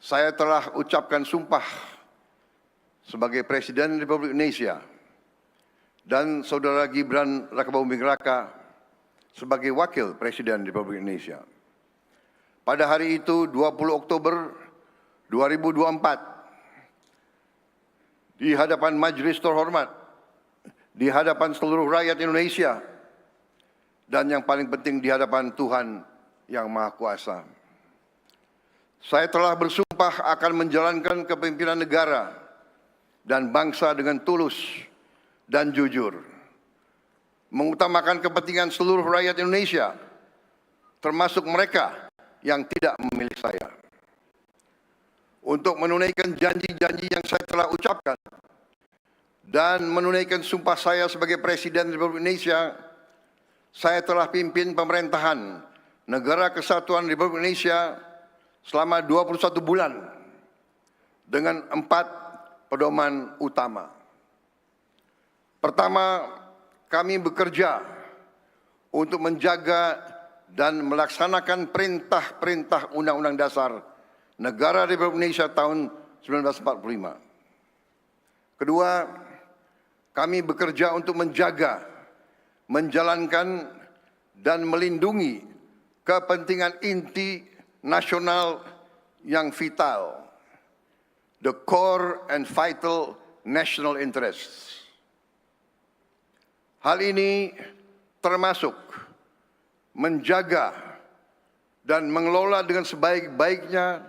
Saya telah ucapkan sumpah sebagai Presiden Republik Indonesia dan Saudara Gibran Rakabuming Raka sebagai Wakil Presiden Republik Indonesia. Pada hari itu 20 Oktober 2024 di hadapan Majelis Terhormat, di hadapan seluruh rakyat Indonesia, dan yang paling penting di hadapan Tuhan Yang Maha Kuasa. Saya telah bersumpah akan menjalankan kepemimpinan negara dan bangsa dengan tulus dan jujur, mengutamakan kepentingan seluruh rakyat Indonesia, termasuk mereka yang tidak memilih saya. Untuk menunaikan janji-janji yang saya telah ucapkan dan menunaikan sumpah saya sebagai Presiden Republik Indonesia, saya telah pimpin pemerintahan Negara Kesatuan Republik Indonesia selama 21 bulan dengan 4 pedoman utama. Pertama, kami bekerja untuk menjaga dan melaksanakan perintah-perintah Undang-Undang Dasar Negara Republik Indonesia tahun 1945. Kedua, kami bekerja untuk menjaga, menjalankan, dan melindungi kepentingan inti nasional yang vital, the core and vital national interests. Hal ini termasuk menjaga dan mengelola dengan sebaik-baiknya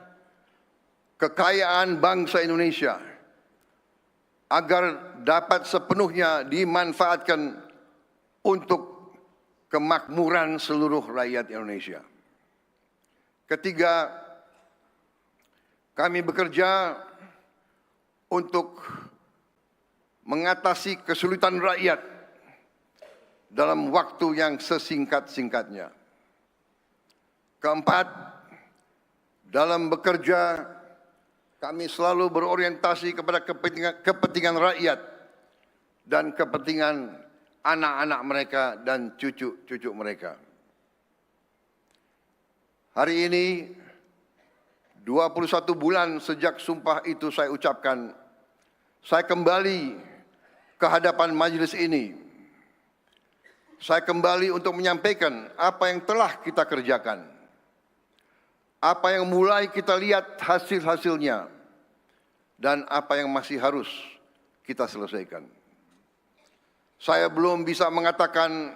kekayaan bangsa Indonesia agar dapat sepenuhnya dimanfaatkan untuk kemakmuran seluruh rakyat Indonesia. Ketiga, kami bekerja untuk mengatasi kesulitan rakyat dalam waktu yang sesingkat-singkatnya. Keempat, dalam bekerja kami selalu berorientasi kepada kepentingan rakyat dan kepentingan anak-anak mereka dan cucu-cucu mereka. Hari ini 21 bulan sejak sumpah itu saya ucapkan, saya kembali ke hadapan majelis ini. Saya kembali untuk menyampaikan apa yang telah kita kerjakan, apa yang mulai kita lihat hasil-hasilnya, dan apa yang masih harus kita selesaikan. Saya belum bisa mengatakan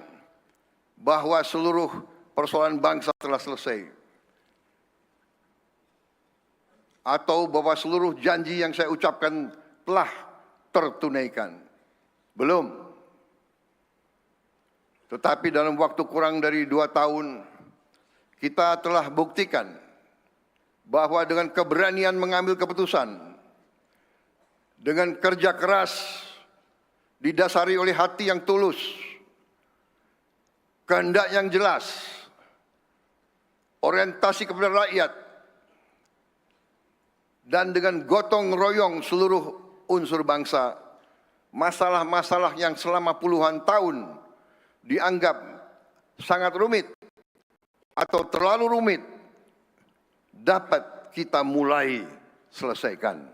bahwa seluruh persoalan bangsa telah selesai, atau bahwa seluruh janji yang saya ucapkan telah tertunaikan. Belum. Tetapi dalam waktu kurang dari 2 tahun, kita telah buktikan bahwa dengan keberanian mengambil keputusan, dengan kerja keras, didasari oleh hati yang tulus, kehendak yang jelas, orientasi kepada rakyat, dan dengan gotong royong seluruh unsur bangsa, masalah-masalah yang selama puluhan tahun dianggap sangat rumit atau terlalu rumit dapat kita mulai selesaikan.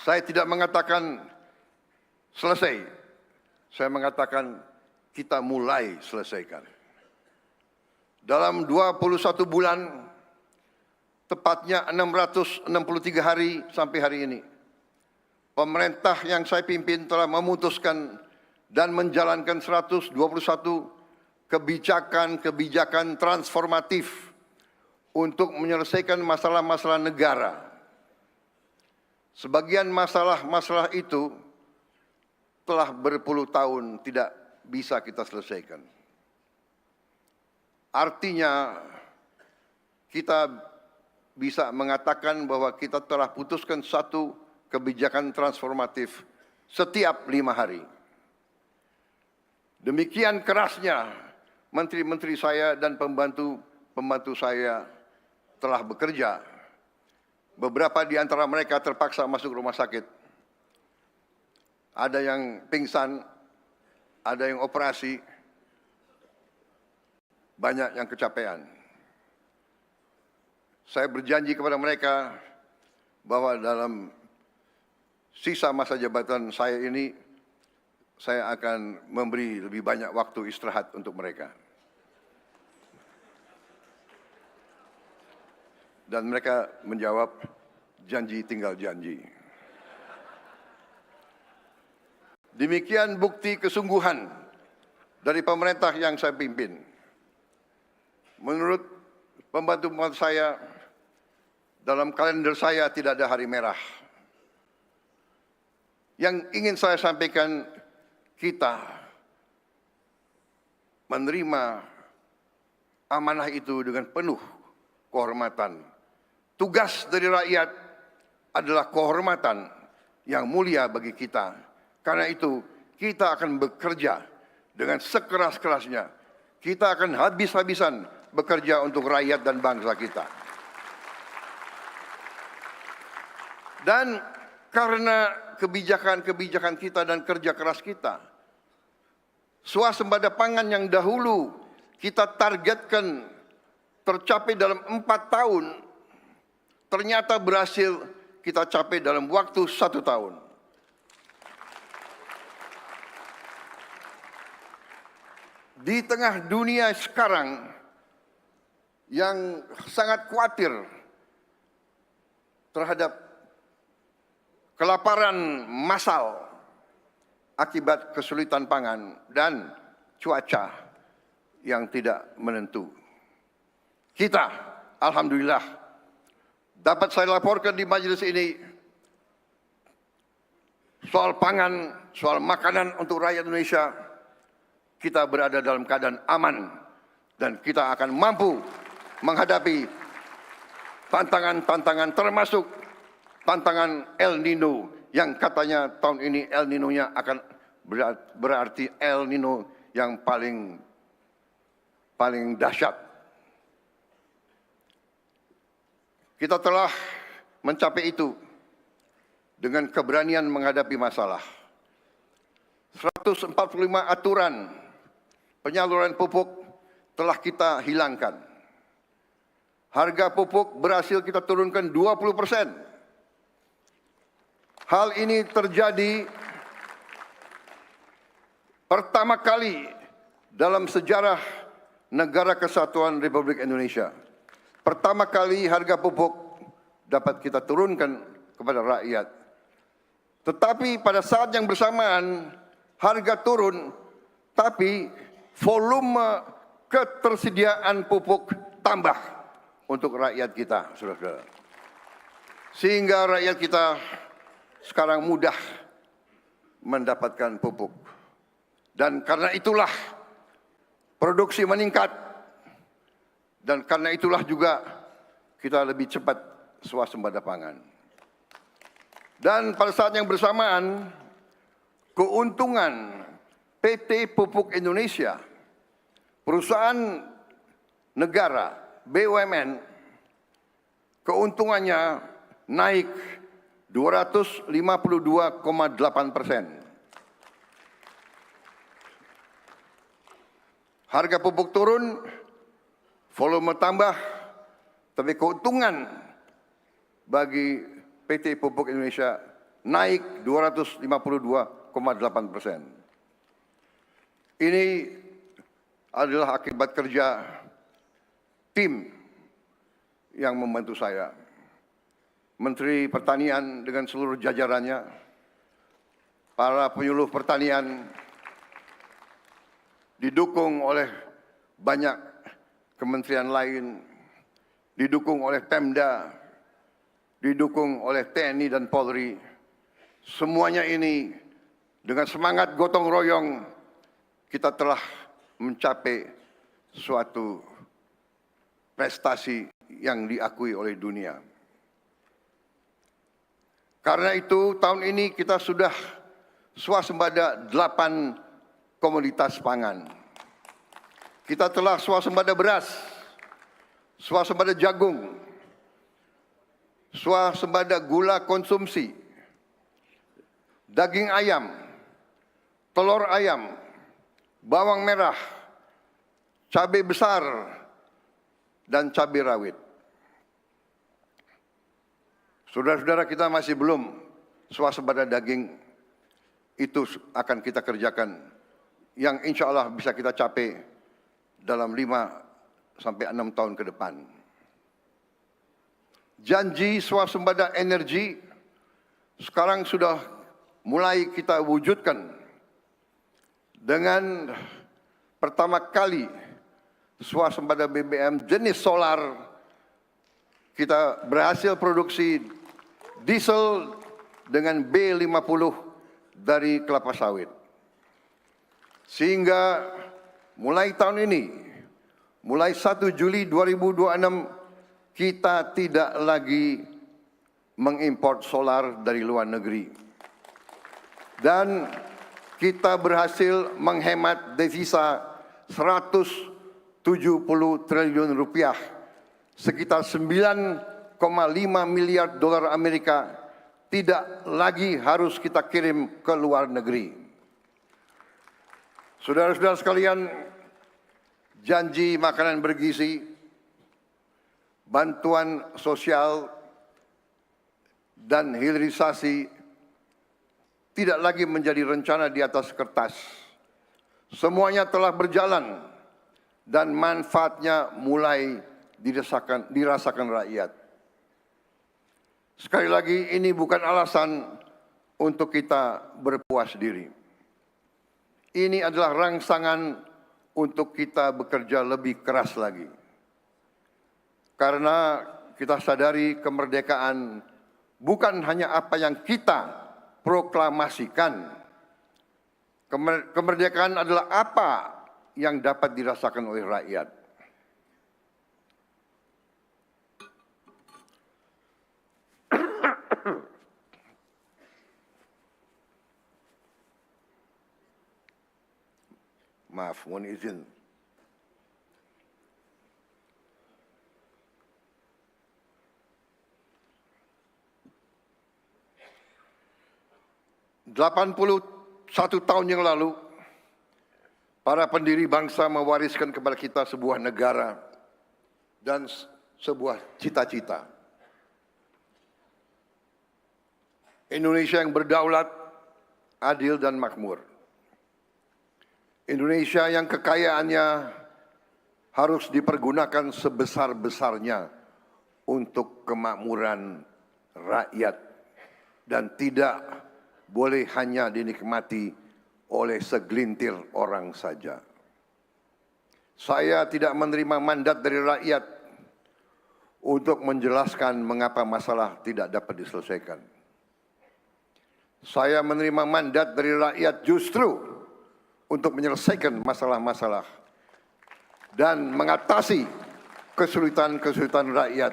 Saya tidak mengatakan selesai, saya mengatakan kita mulai selesaikan. Dalam 21 bulan, tepatnya 663 hari sampai hari ini, pemerintah yang saya pimpin telah memutuskan dan menjalankan 121 kebijakan transformatif untuk menyelesaikan masalah-masalah negara. Sebagian masalah-masalah itu telah berpuluh tahun tidak bisa kita selesaikan. Artinya, kita bisa mengatakan bahwa kita telah putuskan satu kebijakan transformatif setiap 5 hari. Demikian kerasnya menteri-menteri saya dan pembantu-pembantu saya telah bekerja. Beberapa di antara mereka terpaksa masuk rumah sakit. Ada yang pingsan, ada yang operasi, banyak yang kecapean. Saya berjanji kepada mereka bahwa dalam sisa masa jabatan saya ini, saya akan memberi lebih banyak waktu istirahat untuk mereka. Dan mereka menjawab, janji tinggal janji. Demikian bukti kesungguhan dari pemerintah yang saya pimpin. Menurut pembantu-pembantu saya, dalam kalender saya tidak ada hari merah. Yang ingin saya sampaikan, kita menerima amanah itu dengan penuh kehormatan. Tugas dari rakyat adalah kehormatan yang mulia bagi kita. Karena itu kita akan bekerja dengan sekeras-kerasnya. Kita akan habis-habisan bekerja untuk rakyat dan bangsa kita. Dan karena kebijakan-kebijakan kita dan kerja keras kita, swasembada pangan yang dahulu kita targetkan tercapai dalam 4 tahun, ternyata berhasil kita capai dalam waktu 1 tahun. Di tengah dunia sekarang yang sangat khawatir terhadap kelaparan massal akibat kesulitan pangan dan cuaca yang tidak menentu, kita, alhamdulillah, dapat saya laporkan di majelis ini, soal pangan, soal makanan untuk rakyat Indonesia, kita berada dalam keadaan aman dan kita akan mampu menghadapi tantangan-tantangan termasuk tantangan El Nino yang katanya tahun ini El Nino-nya akan berarti El Nino yang paling dahsyat. Kita telah mencapai itu dengan keberanian menghadapi masalah. 145 aturan penyaluran pupuk telah kita hilangkan. Harga pupuk berhasil kita turunkan 20%. Hal ini terjadi pertama kali dalam sejarah Negara Kesatuan Republik Indonesia. Pertama kali harga pupuk dapat kita turunkan kepada rakyat. Tetapi pada saat yang bersamaan harga turun, tapi volume ketersediaan pupuk tambah untuk rakyat kita, saudara-saudara. Sehingga rakyat kita sekarang mudah mendapatkan pupuk. Dan karena itulah produksi meningkat. Dan karena itulah juga kita lebih cepat swasembada pangan. Dan pada saat yang bersamaan, keuntungan PT Pupuk Indonesia, perusahaan negara, BUMN, keuntungannya naik 252,8%. Harga pupuk turun, volume tambah, tapi keuntungan bagi PT Pupuk Indonesia naik 252,8%. Ini adalah akibat kerja tim yang membantu saya. Menteri Pertanian dengan seluruh jajarannya, para penyuluh pertanian, didukung oleh banyak kementerian lain, didukung oleh Pemda, didukung oleh TNI dan Polri. Semuanya ini dengan semangat gotong royong kita telah mencapai suatu prestasi yang diakui oleh dunia. Karena itu tahun ini kita sudah swasembada 8 komoditas pangan. Kita telah swasembada beras, swasembada jagung, swasembada gula konsumsi, daging ayam, telur ayam, bawang merah, cabai besar, dan cabai rawit. Saudara-saudara, kita masih belum swasembada daging, itu akan kita kerjakan, yang insya Allah bisa kita capai dalam 5 sampai 6 tahun ke depan. Janji swasembada energi sekarang sudah mulai kita wujudkan dengan pertama kali swasembada BBM jenis solar. Kita berhasil produksi diesel dengan B50 dari kelapa sawit. Sehingga mulai tahun ini, mulai 1 Juli 2026, kita tidak lagi mengimpor solar dari luar negeri. Dan kita berhasil menghemat devisa 170 triliun rupiah, sekitar 9,5 miliar dolar Amerika, tidak lagi harus kita kirim ke luar negeri. Saudara-saudara sekalian, janji makanan bergizi, bantuan sosial, dan hilirisasi tidak lagi menjadi rencana di atas kertas. Semuanya telah berjalan dan manfaatnya mulai dirasakan rakyat. Sekali lagi, ini bukan alasan untuk kita berpuas diri. Ini adalah rangsangan untuk kita bekerja lebih keras lagi. Karena kita sadari kemerdekaan bukan hanya apa yang kita proklamasikan. Kemerdekaan adalah apa yang dapat dirasakan oleh rakyat. Maaf, mohon izin. "81 tahun yang lalu, para pendiri bangsa mewariskan kepada kita sebuah negara dan sebuah cita-cita. Indonesia yang berdaulat, adil dan makmur. Indonesia yang kekayaannya harus dipergunakan sebesar-besarnya untuk kemakmuran rakyat dan tidak boleh hanya dinikmati oleh segelintir orang saja. Saya tidak menerima mandat dari rakyat untuk menjelaskan mengapa masalah tidak dapat diselesaikan. Saya menerima mandat dari rakyat justru untuk menyelesaikan masalah-masalah dan mengatasi kesulitan-kesulitan rakyat.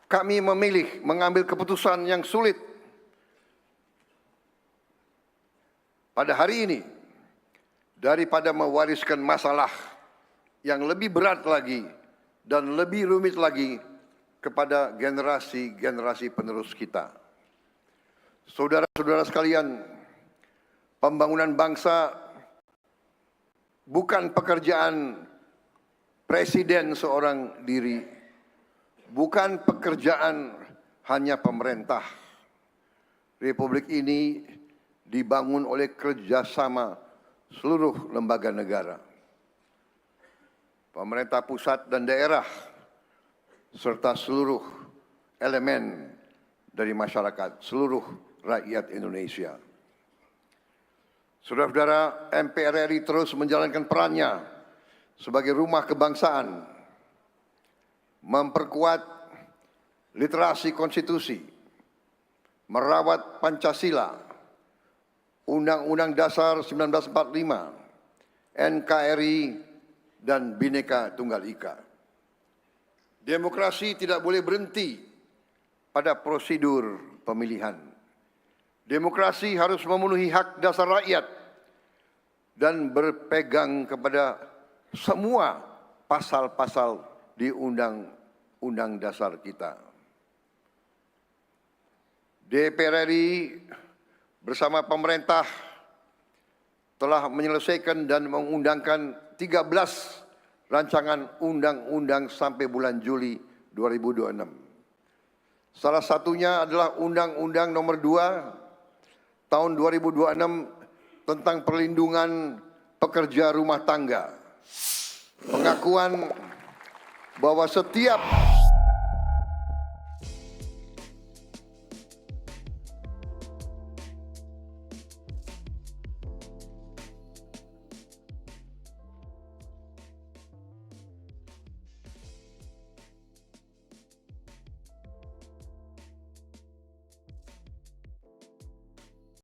Kami memilih mengambil keputusan yang sulit pada hari ini daripada mewariskan masalah yang lebih berat lagi dan lebih rumit lagi kepada generasi-generasi penerus kita. Saudara-saudara sekalian, pembangunan bangsa bukan pekerjaan presiden seorang diri, bukan pekerjaan hanya pemerintah. Republik ini dibangun oleh kerjasama seluruh lembaga negara, pemerintah pusat dan daerah, serta seluruh elemen dari masyarakat, seluruh rakyat Indonesia. Saudara-saudara, MPR RI terus menjalankan perannya sebagai rumah kebangsaan, memperkuat literasi konstitusi, merawat Pancasila, Undang-Undang Dasar 1945, NKRI, dan Bhinneka Tunggal Ika. Demokrasi tidak boleh berhenti pada prosedur pemilihan. Demokrasi harus memenuhi hak dasar rakyat dan berpegang kepada semua pasal-pasal di Undang-Undang Dasar kita. DPR RI bersama pemerintah telah menyelesaikan dan mengundangkan 13 rancangan undang-undang sampai bulan Juli 2026. Salah satunya adalah Undang-Undang Nomor 2 Tahun 2026 tentang perlindungan pekerja rumah tangga. Pengakuan bahwa setiap